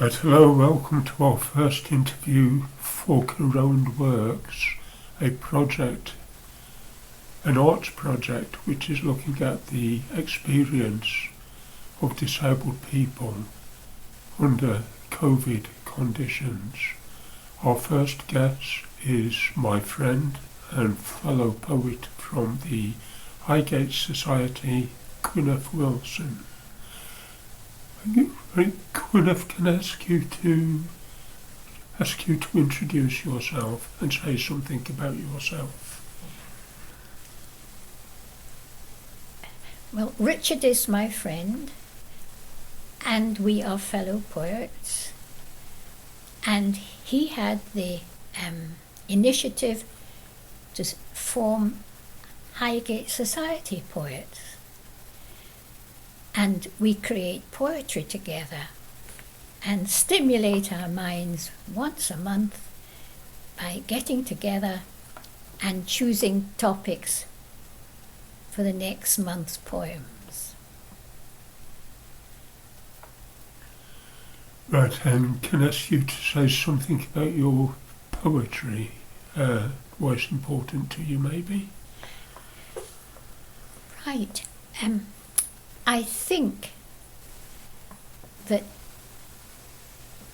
Right, hello, welcome to our first interview for Corowned Works, a project, an arts project which is looking at the experience of disabled people under COVID conditions. Our first guest is my friend and fellow poet from the Highgate Society, Gwyneth Wilson. Gwyneth, can I ask you to introduce yourself and say something about yourself? Well, Richard is my friend, and we are fellow poets, and he had the initiative to form Highgate Society Poets, and we create poetry together and stimulate our minds once a month by getting together and choosing topics for the next month's poems. Right, and can I ask you to say something about your poetry? Why it's important to you, maybe? Right. I think that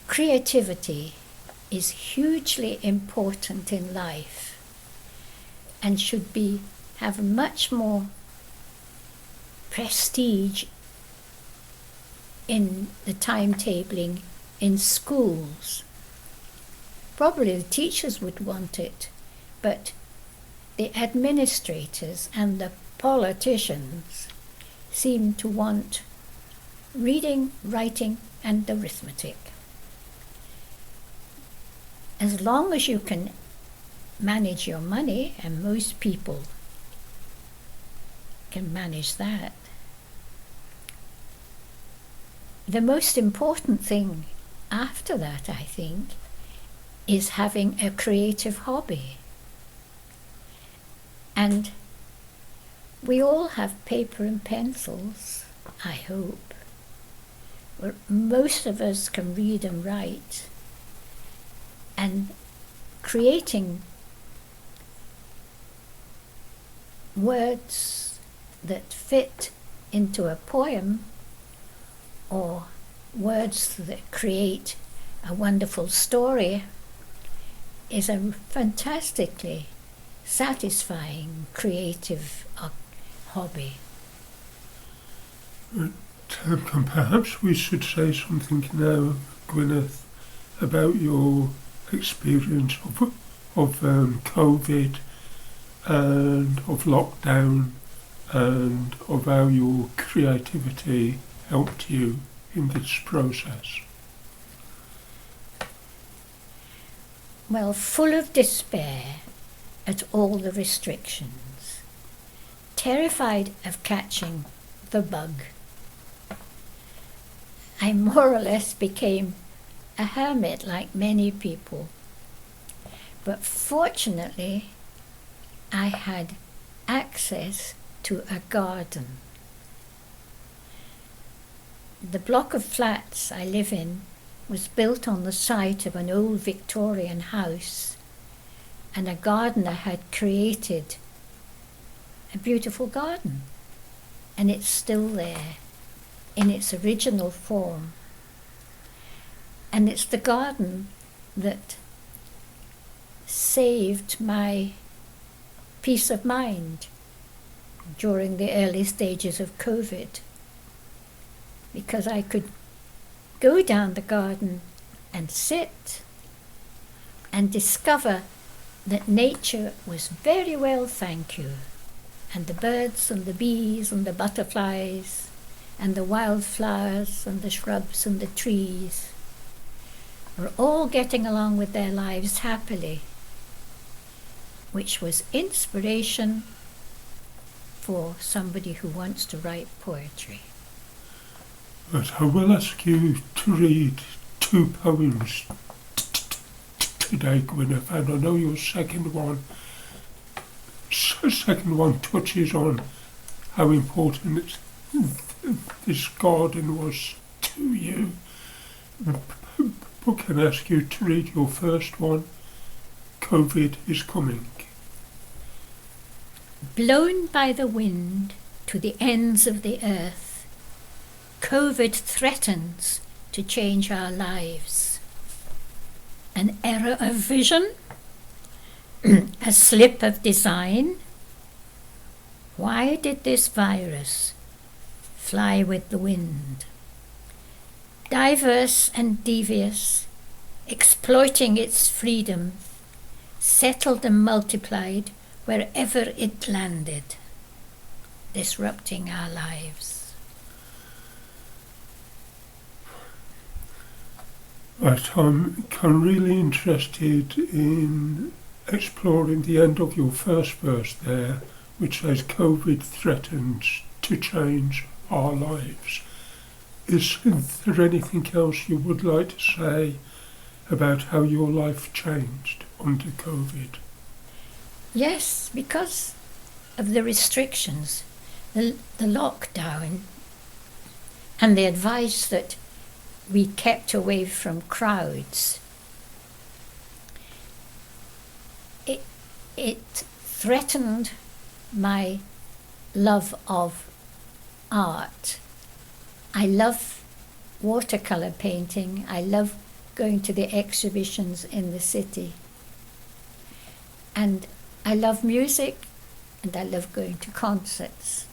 creativity is hugely important in life and should have much more prestige in the timetabling in schools. Probably the teachers would want it, but the administrators and the politicians seem to want reading, writing, and arithmetic. As long as you can manage your money, and most people can manage that, the most important thing after that, I think, is having a creative hobby. And we all have paper and pencils, I hope. Well, most of us can read and write, and creating words that fit into a poem or words that create a wonderful story is a fantastically satisfying creative hobby. Perhaps we should say something now, Gwyneth, about your experience of COVID and of lockdown and of how your creativity helped you in this process. Well, full of despair at all the restrictions, terrified of catching the bug, I more or less became a hermit like many people. But fortunately, I had access to a garden. The block of flats I live in was built on the site of an old Victorian house, and a gardener had created a beautiful garden, and it's still there in its original form. And it's the garden that saved my peace of mind during the early stages of COVID, because I could go down the garden and sit and discover that nature was very well, thank you, and the birds and the bees and the butterflies and the wildflowers and the shrubs and the trees were all getting along with their lives happily, which was inspiration for somebody who wants to write poetry. But I will ask you to read two poems today, Gwyneth, and I know your second one touches on how important this garden was to you. So can I ask you to read your first one? COVID is coming. Blown by the wind to the ends of the earth, COVID threatens to change our lives. An error of vision? A slip of design? Why did this virus fly with the wind? Diverse and devious, exploiting its freedom, settled and multiplied wherever it landed, disrupting our lives. Right, I'm really interested in exploring the end of your first verse there, which says COVID threatens to change our lives. Is there anything else you would like to say about how your life changed under COVID? Yes, because of the restrictions, the lockdown, and the advice that we kept away from crowds, it threatened my love of art. I love watercolour painting. I love going to the exhibitions in the city. And I love music, and I love going to concerts.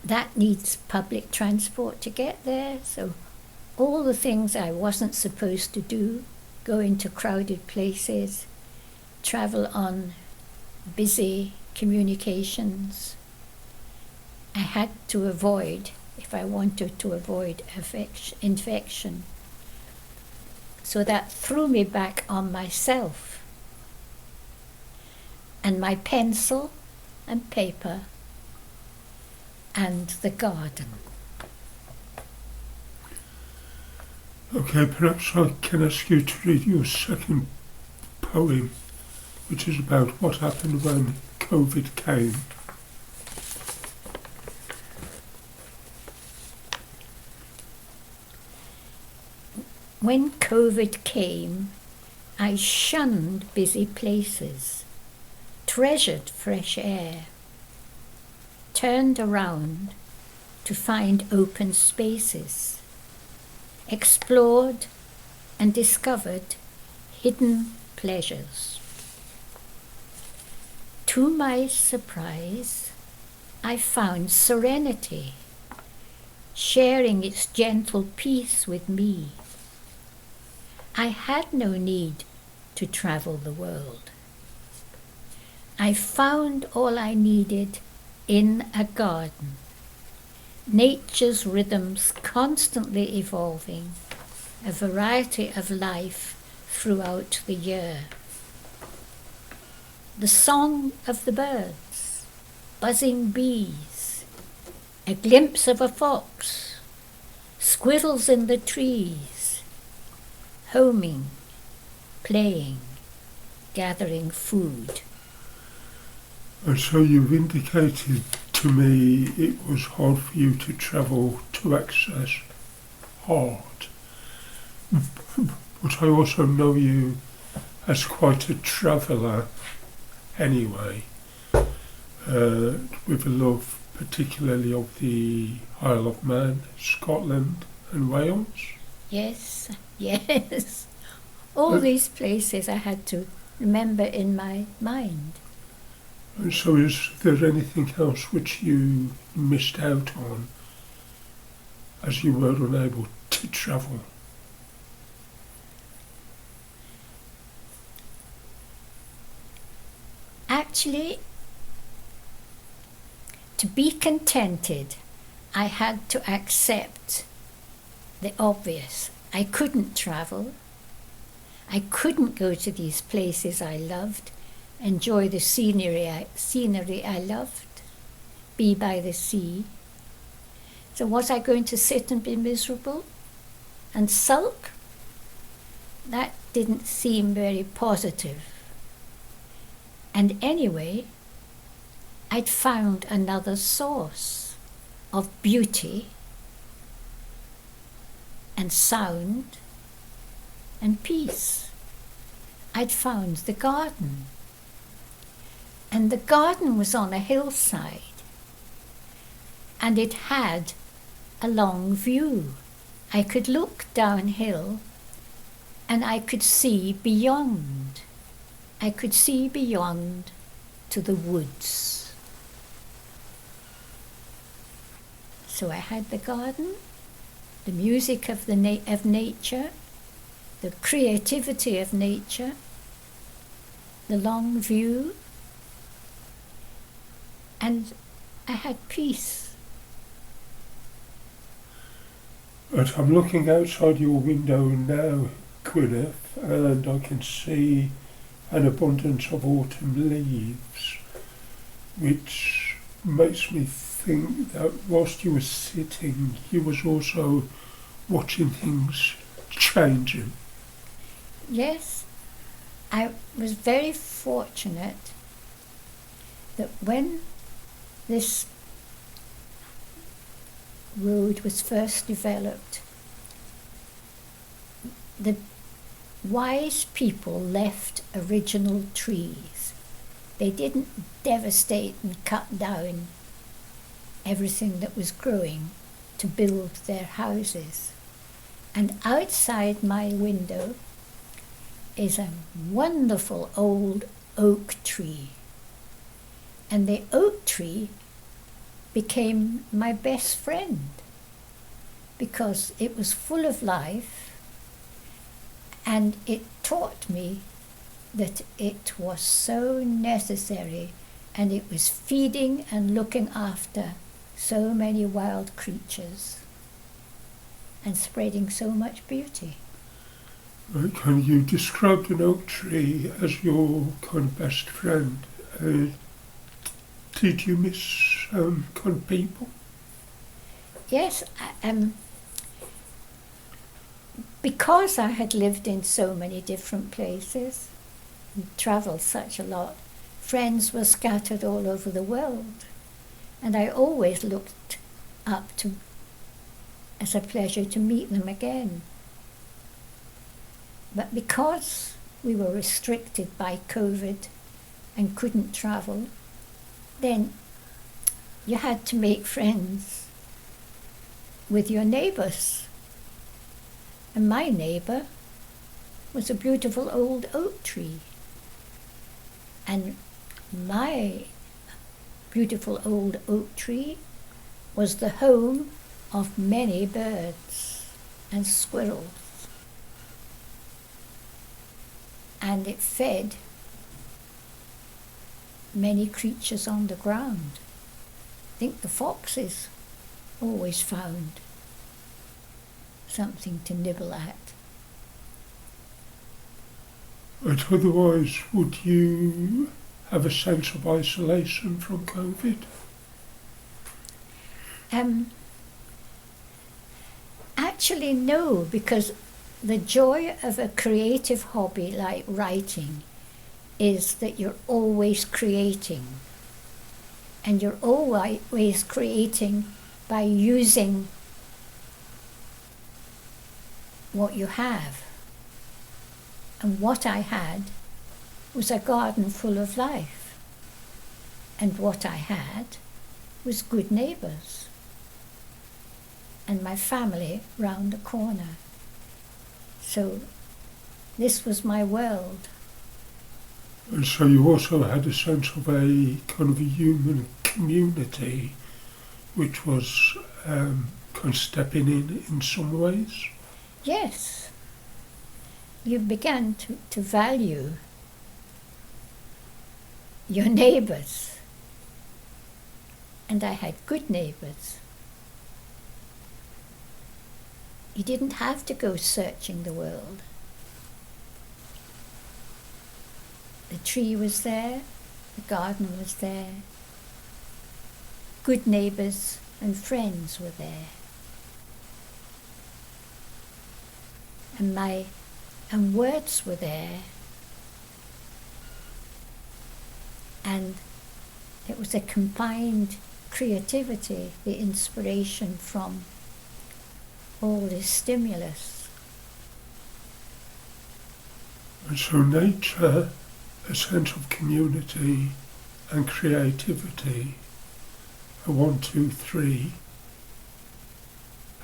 That needs public transport to get there, so all the things I wasn't supposed to do, go into crowded places, travel on busy communications, I had to avoid if I wanted to avoid infection. So that threw me back on myself and my pencil and paper and the garden. Okay, perhaps I can ask you to read your second poem, which is about what happened when COVID came. When COVID came, I shunned busy places, treasured fresh air, turned around to find open spaces, explored and discovered hidden pleasures. To my surprise, I found serenity, sharing its gentle peace with me. I had no need to travel the world. I found all I needed in a garden, nature's rhythms constantly evolving, a variety of life throughout the year. The song of the birds, buzzing bees, a glimpse of a fox, squirrels in the trees, homing, playing, gathering food. And so you've indicated to me it was hard for you to travel to access art. But I also know you as quite a traveller anyway, with a love particularly of the Isle of Man, Scotland and Wales. Yes, yes. All these places I had to remember in my mind. And so is there anything else which you missed out on as you were unable to travel? Actually, to be contented, I had to accept the obvious. I couldn't travel. I couldn't go to these places I loved, enjoy the scenery I loved, be by the sea. So was I going to sit and be miserable and sulk? That didn't seem very positive. And anyway, I'd found another source of beauty and sound and peace. I'd found the garden. And the garden was on a hillside. And it had a long view. I could look downhill and I could see beyond. I could see beyond to the woods. So I had the garden, the music of of nature, the creativity of nature, the long view, and I had peace. But I'm looking outside your window now, Gwyneth, and I can see an abundance of autumn leaves, which makes me think that whilst you were sitting, you was also watching things changing. Yes, I was very fortunate that when this road was first developed, the wise people left original trees. They didn't devastate and cut down everything that was growing to build their houses. And outside my window is a wonderful old oak tree. And the oak tree became my best friend because it was full of life, and it taught me that it was so necessary, and it was feeding and looking after so many wild creatures and spreading so much beauty. Right, can you describe an oak tree as your kind of best friend? Did you miss kind of people? Yes, because I had lived in so many different places and travelled such a lot, friends were scattered all over the world, and I always looked up to as a pleasure to meet them again. But because we were restricted by COVID and couldn't travel, then you had to make friends with your neighbours. And my neighbour was a beautiful old oak tree. And my beautiful old oak tree was the home of many birds and squirrels. And it fed many creatures on the ground. I think the foxes always found something to nibble at. But otherwise, would you have a sense of isolation from COVID? Actually, no, because the joy of a creative hobby like writing is that you're always creating. And you're always creating by using what you have. And what I had was a garden full of life. And what I had was good neighbours. And my family round the corner. So this was my world. And so you also had a sense of a kind of a human community, which was kind of stepping in some ways. Yes. You began to value your neighbours. And I had good neighbours. You didn't have to go searching the world. The tree was there, the garden was there, good neighbours and friends were there. And words were there. And it was a combined creativity, the inspiration from all this stimulus. And so nature, a sense of community and creativity, a 1, 2, 3,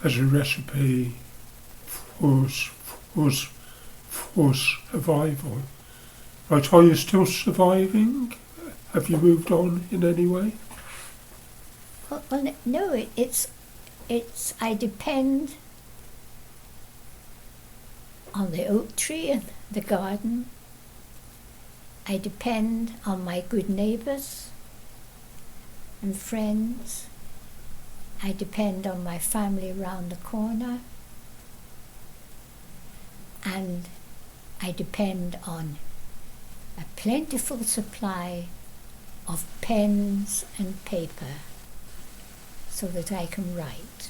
as a recipe for survival. Right, are you still surviving? Have you moved on in any way? Well, no, it's I depend on the oak tree and the garden. I depend on my good neighbours and friends. I depend on my family round the corner. And I depend on a plentiful supply of pens and paper so that I can write.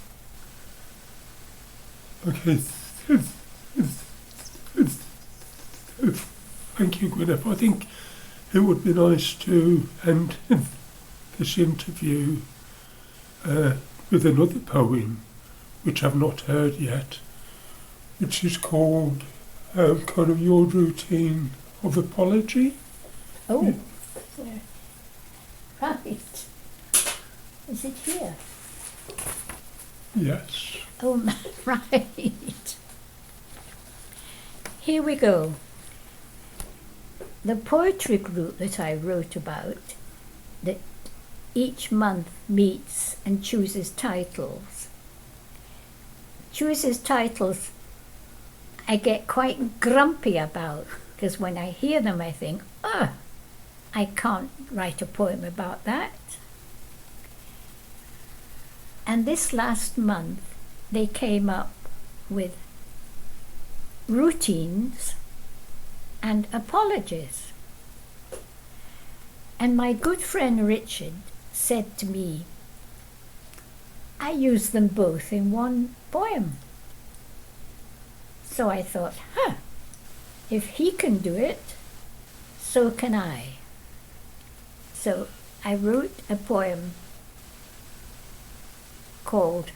Okay. Thank you, Gwyneth. I think it would be nice to end this interview with another poem, which I've not heard yet, which is called kind of Your Routine of Apology. Oh, right. Is it here? Yes. Oh, right. Here we go. The poetry group that I wrote about, that each month meets and chooses titles. I get quite grumpy about, because when I hear them I think, I can't write a poem about that. And this last month they came up with routines and apologies. And my good friend Richard said to me, I use them both in one poem. So I thought, if he can do it, so can I. So I wrote a poem called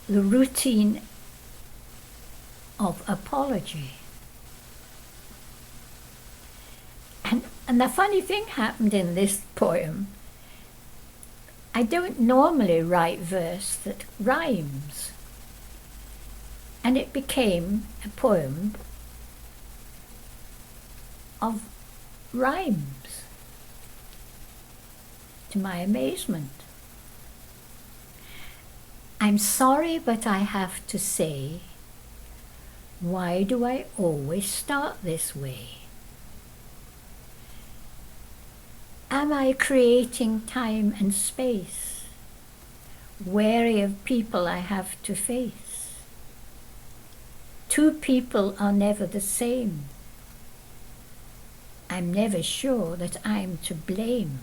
The Routine of Apology. And the funny thing happened in this poem. I don't normally write verse that rhymes. And it became a poem of rhymes, to my amazement. I'm sorry, but I have to say, why do I always start this way? Am I creating time and space, wary of people I have to face? Two people are never the same. I'm never sure that I'm to blame.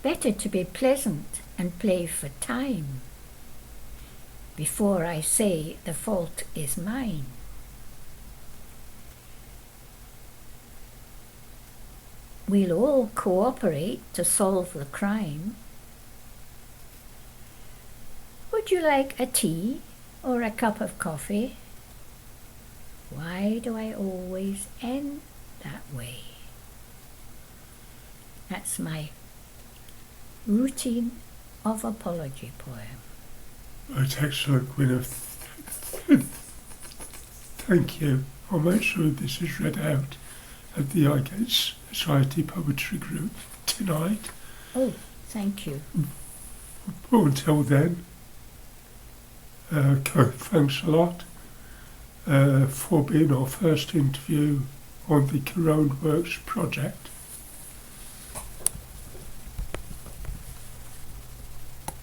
Better to be pleasant and play for time before I say the fault is mine. We'll all cooperate to solve the crime. Would you like a tea or a cup of coffee? Why do I always end that way? That's my routine of apology poem. Right, excellent, Gwyneth. Thank you. I'll make sure this is read out at the Highgate Society Poetry Group tonight. Oh, thank you. Well, until then, thanks a lot for being our first interview on the Corowned Works project.